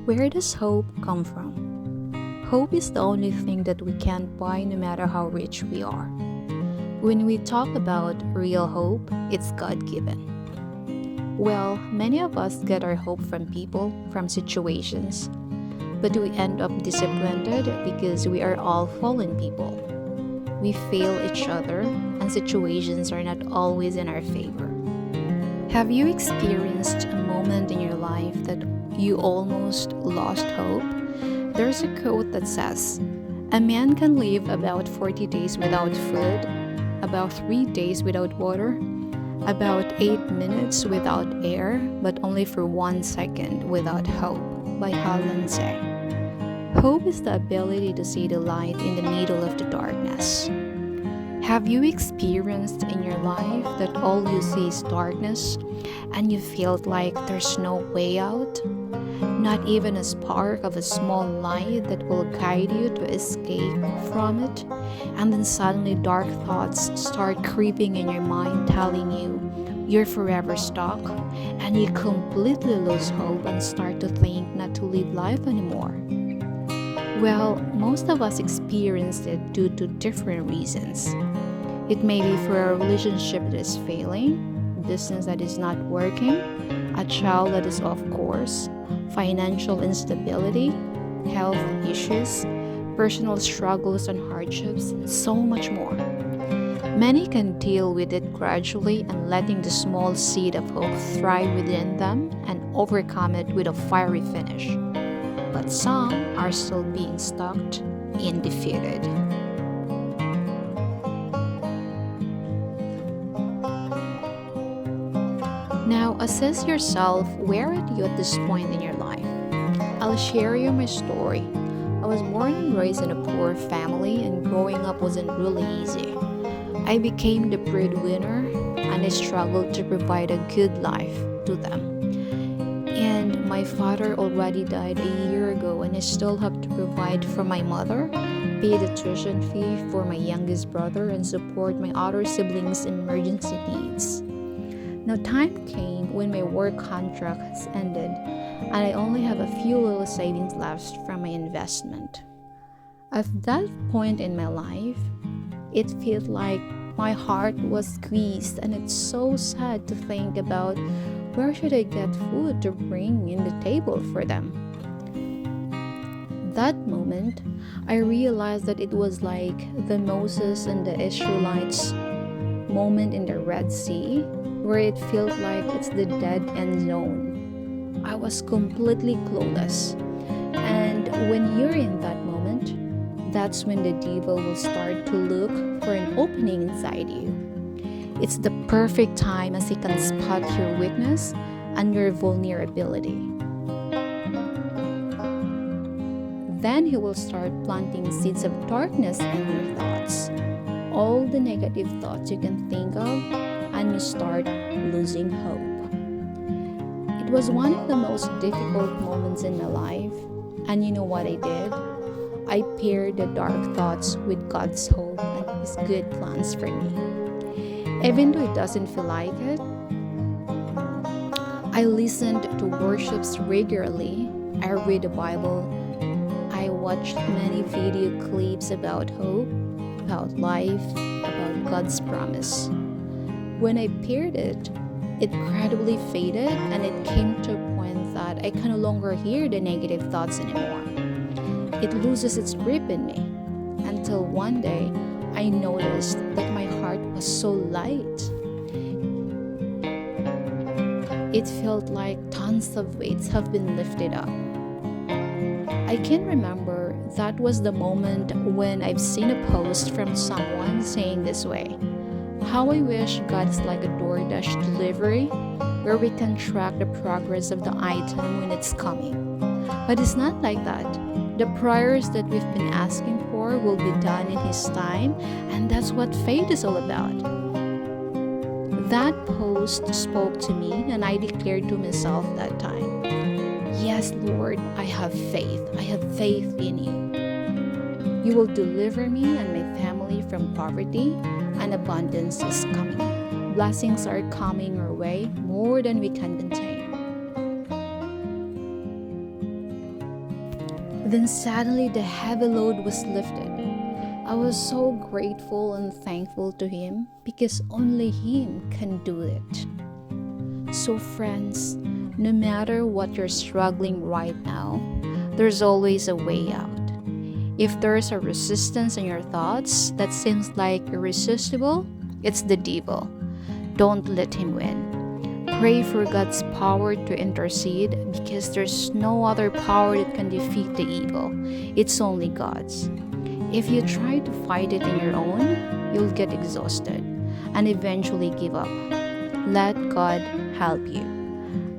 Where does hope come from? Hope is the only thing that we can't buy no matter how rich we are. When we talk about real hope, it's God given. Well, many of us get our hope from people, from situations, but we end up disappointed because we are all fallen people. We fail each other, and situations are not always in our favor. Have you experienced a moment in your life that you almost lost hope? There's a quote that says, "A man can live about 40 days without food, about 3 days without water, about 8 minutes without air, but only for 1 second without hope," by Halensay. Hope is the ability to see the light in the middle of the darkness. Have you experienced in your life that all you see is darkness and you felt like there's no way out? Not even a spark of a small light that will guide you to escape from it? And then suddenly dark thoughts start creeping in your mind telling you you're forever stuck, and you completely lose hope and start to think not to live life anymore. Well, most of us experienced it due to different reasons. It may be for a relationship that is failing, business that is not working, a child that is off course, financial instability, health issues, personal struggles and hardships, and so much more. Many can deal with it gradually and letting the small seed of hope thrive within them and overcome it with a fiery finish. But some are still being stuck and defeated. Now assess yourself, where are you at this point in your life? I'll share you my story. I was born and raised in a poor family, and growing up wasn't really easy. I became the breadwinner and I struggled to provide a good life to them. And my father already died a year ago, and I still have to provide for my mother, pay the tuition fee for my youngest brother, and support my other siblings' emergency needs. Now, time came when my work contract has ended, and I only have a few little savings left from my investment. At that point in my life, it felt like my heart was squeezed, and it's so sad to think about where should I get food to bring in the table for them. That moment, I realized that it was like the Moses and the Israelites moment in the Red Sea, where it felt like it's the dead end zone. I was completely clueless. And when you're in that moment, that's when the devil will start to look for an opening inside you. It's the perfect time as he can spot your weakness and your vulnerability. Then he will start planting seeds of darkness in your thoughts. All the negative thoughts you can think of, and you start losing hope. It was one of the most difficult moments in my life, and you know what I did? I paired the dark thoughts with God's hope and His good plans for me. Even though it doesn't feel like it, I listened to worships regularly, I read the Bible, I watched many video clips about hope, about life, about God's promise. When I paired it, it gradually faded, and it came to a point that I can no longer hear the negative thoughts anymore. It loses its grip in me, until one day I noticed that my heart was so light. It felt like tons of weights have been lifted up. I can remember that was the moment when I've seen a post from someone saying this way: "How I wish God is like a DoorDash delivery, where we can track the progress of the item when it's coming." But it's not like that. The prayers that we've been asking for will be done in His time, and that's what faith is all about. That post spoke to me, and I declared to myself that time, "Yes, Lord, I have faith. I have faith in you. You will deliver me and my family from poverty, and abundance is coming. Blessings are coming our way more than we can contain." Then suddenly the heavy load was lifted. I was so grateful and thankful to Him because only Him can do it. So, friends, no matter what you're struggling right now, there's always a way out. If there's a resistance in your thoughts that seems like irresistible, it's the devil. Don't let him win. Pray for God's power to intercede because there's no other power that can defeat the evil. It's only God's. If you try to fight it in your own, you'll get exhausted and eventually give up. Let God help you.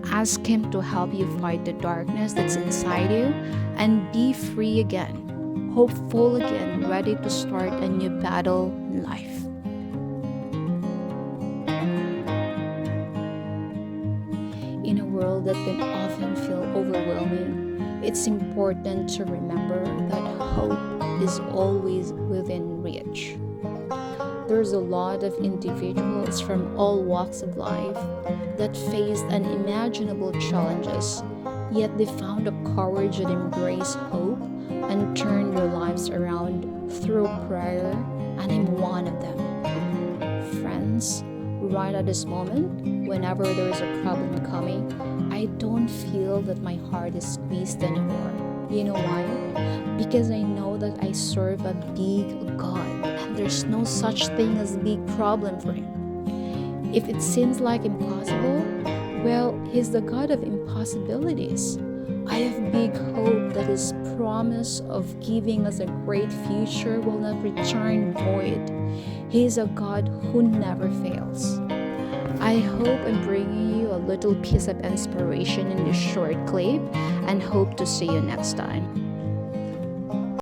Ask Him to help you fight the darkness that's inside you and be free again, hopeful again, ready to start a new battle in life. In a world that can often feel overwhelming, it's important to remember that hope is always within reach. There's a lot of individuals from all walks of life that faced unimaginable challenges, yet they found the courage to embrace hope and turn their lives around through prayer, and I'm one of them. Friends, right at this moment, whenever there is a problem coming, I don't feel that my heart is squeezed anymore. You know why? Because I know that I serve a big God, and there's no such thing as big problem for Him. If it seems like impossible, well, He's the God of impossibilities. I have big hope that His promise of giving us a great future will not return void. He is a God who never fails. I hope I'm bringing you a little piece of inspiration in this short clip and hope to see you next time.